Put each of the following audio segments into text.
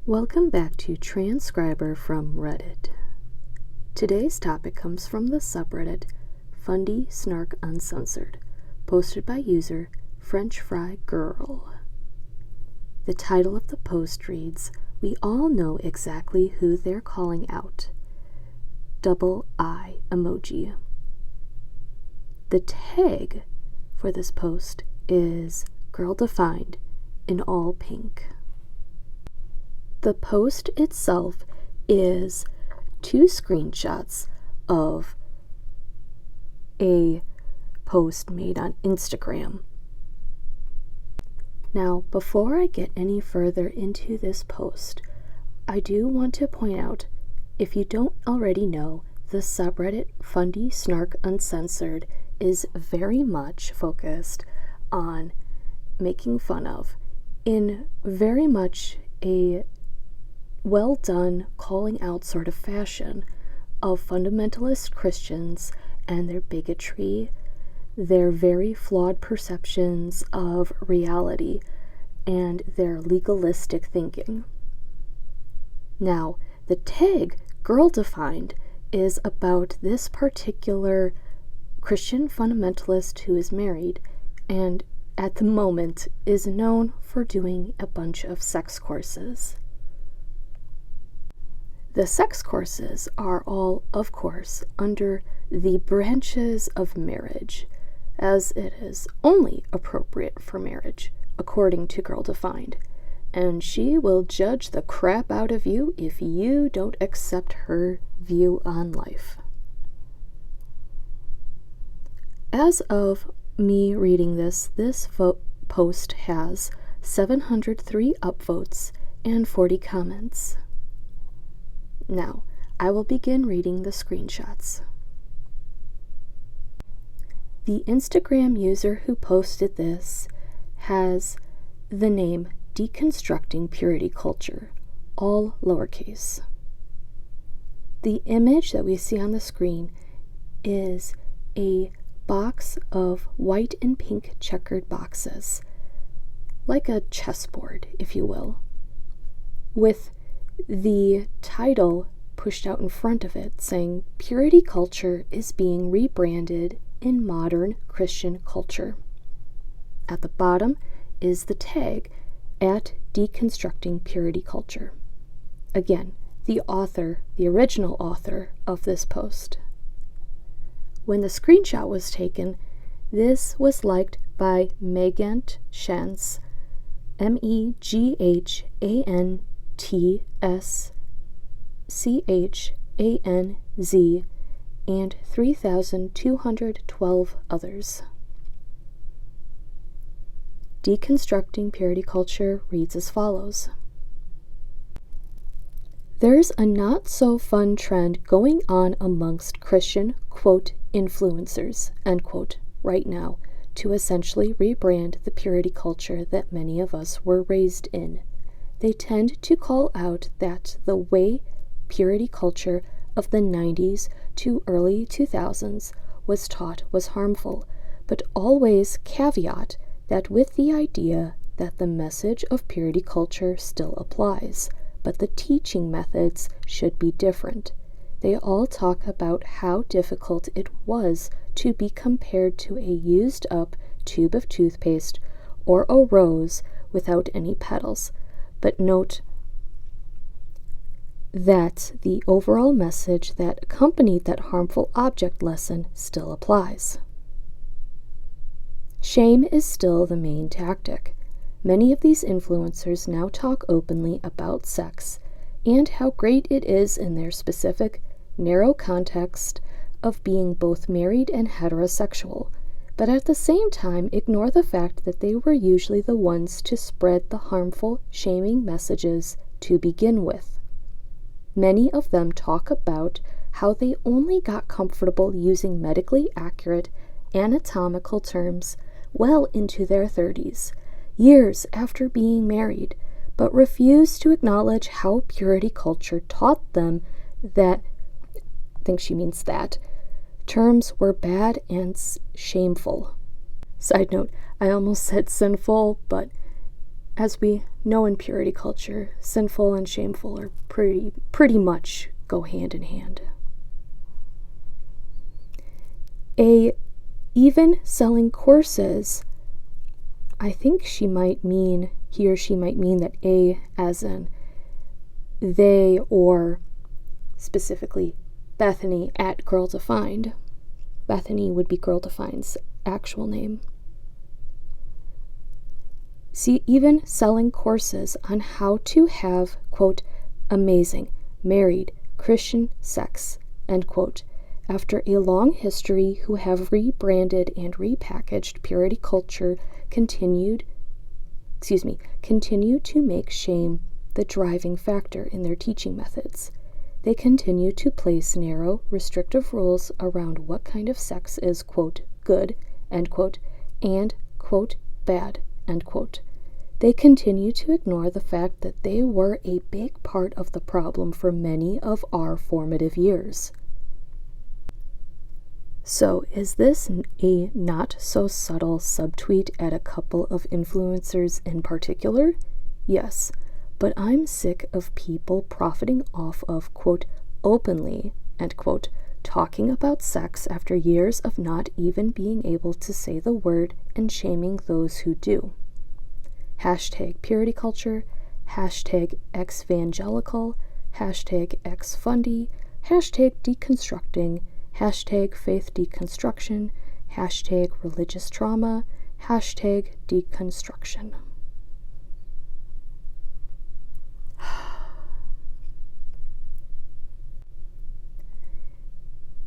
Welcome back to Transcriber from Reddit. Today's topic comes from the subreddit FundieSnarkUncensored, posted by user French Fry Girl. The title of the post reads, "We all know exactly who they're calling out." Double eye emoji. The tag for this post is Girl Defined in all pink. The post itself is 2 screenshots of a post made on Instagram. Now, before I get any further into this post, I do want to point out, if you don't already know, the subreddit FundieSnarkUncensored is very much focused on making fun of, in very much a well done calling out sort of fashion, of fundamentalist Christians and their bigotry, their very flawed perceptions of reality, and their legalistic thinking. Now, the tag Girl Defined is about this particular Christian fundamentalist who is married and at the moment is known for doing a bunch of sex courses. The sex courses are all, of course, under the branches of marriage, as it is only appropriate for marriage, according to Girl Defined, and she will judge the crap out of you if you don't accept her view on life. As of me reading this post has 703 upvotes and 40 comments. Now, I will begin reading the screenshots. The Instagram user who posted this has the name Deconstructing Purity Culture, all lowercase. The image that we see on the screen is a box of white and pink checkered boxes, like a chessboard, if you will, with the title pushed out in front of it saying, "Purity culture is being rebranded in modern Christian culture." At the bottom is the tag at Deconstructing Purity Culture. Again, the original author of this post. When the screenshot was taken, this was liked by Megant Shantz, MEGHANTSCHANZ, and 3,212 others. Deconstructing Purity Culture reads as follows. There's a not-so-fun trend going on amongst Christian, quote, influencers, end quote, right now, to essentially rebrand the purity culture that many of us were raised in. They tend to call out that the way purity culture of the 90s to early 2000s was taught was harmful, but always caveat that with the idea that the message of purity culture still applies, but the teaching methods should be different. They all talk about how difficult it was to be compared to a used-up tube of toothpaste or a rose without any petals, but note that the overall message that accompanied that harmful object lesson still applies. Shame is still the main tactic. Many of these influencers now talk openly about sex and how great it is in their specific, narrow context of being both married and heterosexual, but at the same time ignore the fact that they were usually the ones to spread the harmful, shaming messages to begin with. Many of them talk about how they only got comfortable using medically accurate, anatomical terms well into their 30s, years after being married, but refuse to acknowledge how purity culture taught them that, I think she means that, terms were bad and shameful. Side note, I almost said sinful, but As we know in purity culture, sinful and shameful are pretty much go hand in hand. Even selling courses, I think he or she might mean that A as in they, or specifically Bethany at Girl Defined. Bethany would be Girl Defined's actual name. See, even selling courses on how to have, quote, amazing, married, Christian sex, end quote, after a long history who have rebranded and repackaged purity culture continue to make shame the driving factor in their teaching methods. They continue to place narrow, restrictive rules around what kind of sex is, quote, good, end quote, and, quote, bad, end quote. They continue to ignore the fact that they were a big part of the problem for many of our formative years. So, is this a not-so-subtle subtweet at a couple of influencers in particular? Yes, but I'm sick of people profiting off of, quote, openly, end quote, talking about sex after years of not even being able to say the word and shaming those who do. Hashtag purity culture, hashtag ex-evangelical, hashtag ex-fundie, hashtag deconstructing, hashtag faith deconstruction, hashtag religious trauma, hashtag deconstruction.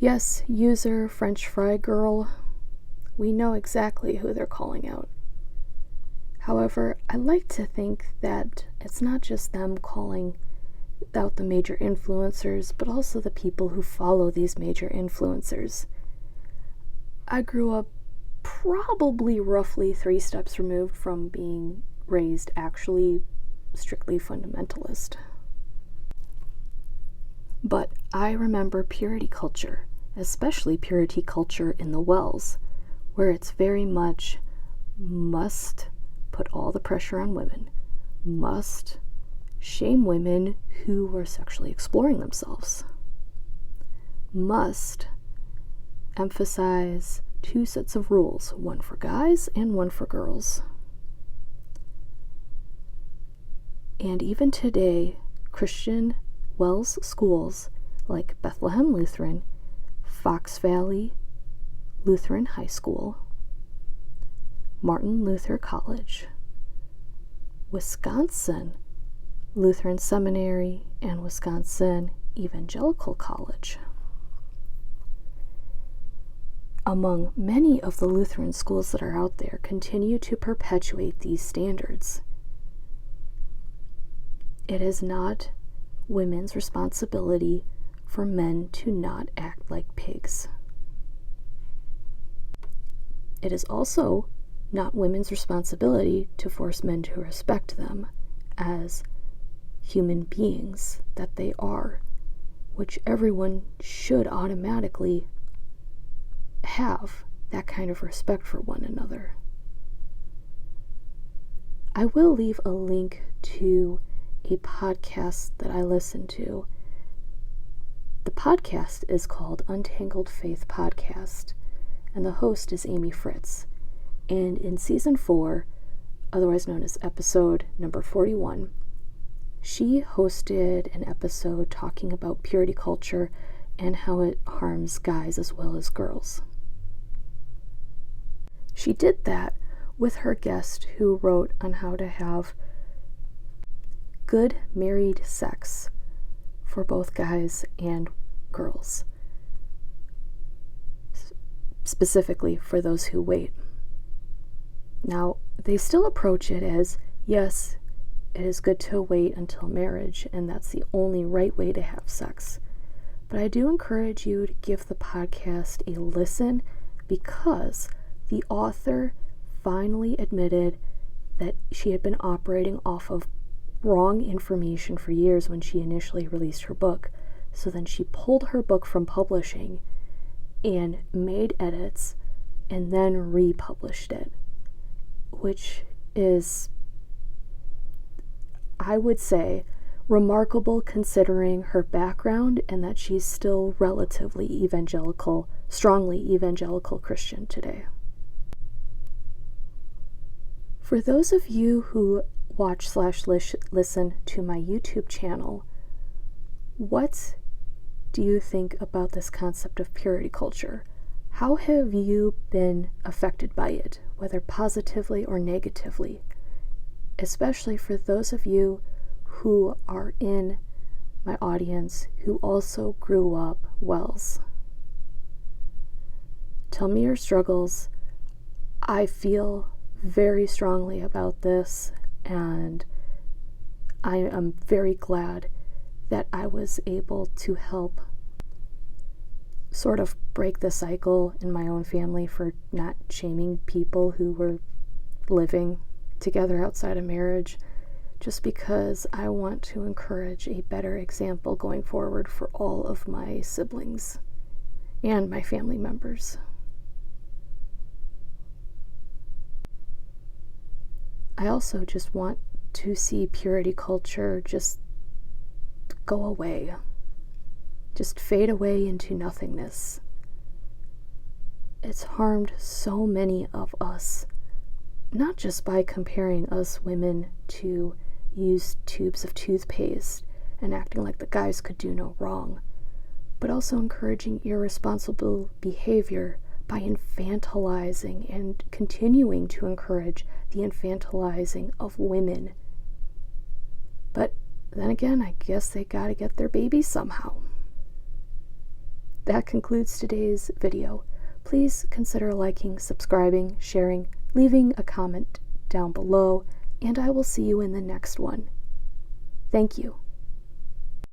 Yes, user French fry girl, we know exactly who they're calling out. However, I like to think that it's not just them calling out the major influencers, but also the people who follow these major influencers. I grew up probably roughly 3 steps removed from being raised actually strictly fundamentalist. But I remember purity culture, especially purity culture in the Wells, where it's very much must put all the pressure on women, must shame women who were sexually exploring themselves, must emphasize 2 sets of rules, one for guys and one for girls. And even today, Christian Wells schools like Bethlehem Lutheran, Fox Valley Lutheran High School, Martin Luther College, Wisconsin Lutheran Seminary, and Wisconsin Evangelical College. Among many of the Lutheran schools that are out there, continue to perpetuate these standards. It is not women's responsibility for men to not act like pigs. It is also not women's responsibility to force men to respect them as human beings that they are, which everyone should automatically have that kind of respect for one another. I will leave a link to a podcast that I listen to. The podcast is called Untangled Faith Podcast, and the host is Amy Fritz. And in season 4, otherwise known as episode number 41, she hosted an episode talking about purity culture and how it harms guys as well as girls. She did that with her guest who wrote on how to have good married sex for both guys and girls, specifically for those who wait. Now, they still approach it as, yes, it is good to wait until marriage, and that's the only right way to have sex. But I do encourage you to give the podcast a listen, because the author finally admitted that she had been operating off of wrong information for years when she initially released her book. So then she pulled her book from publishing and made edits and then republished it, which is I would say, remarkable considering her background and that she's still relatively evangelical, strongly evangelical Christian today. For those of you who watch/listen to my YouTube channel, what do you think about this concept of purity culture? How have you been affected by it, whether positively or negatively? Especially for those of you who are in my audience who also grew up WELS. Tell me your struggles. I feel very strongly about this, and I am very glad that I was able to help sort of break the cycle in my own family for not shaming people who were living together outside of marriage, just because I want to encourage a better example going forward for all of my siblings and my family members. I also just want to see purity culture just go away. Just fade away into nothingness. It's harmed so many of us, not just by comparing us women to used tubes of toothpaste and acting like the guys could do no wrong, but also encouraging irresponsible behavior by infantilizing and continuing to encourage the infantilizing of women. But then again, I guess they gotta get their babies somehow. That concludes today's video. Please consider liking, subscribing, sharing, leaving a comment down below, and I will see you in the next one. Thank you.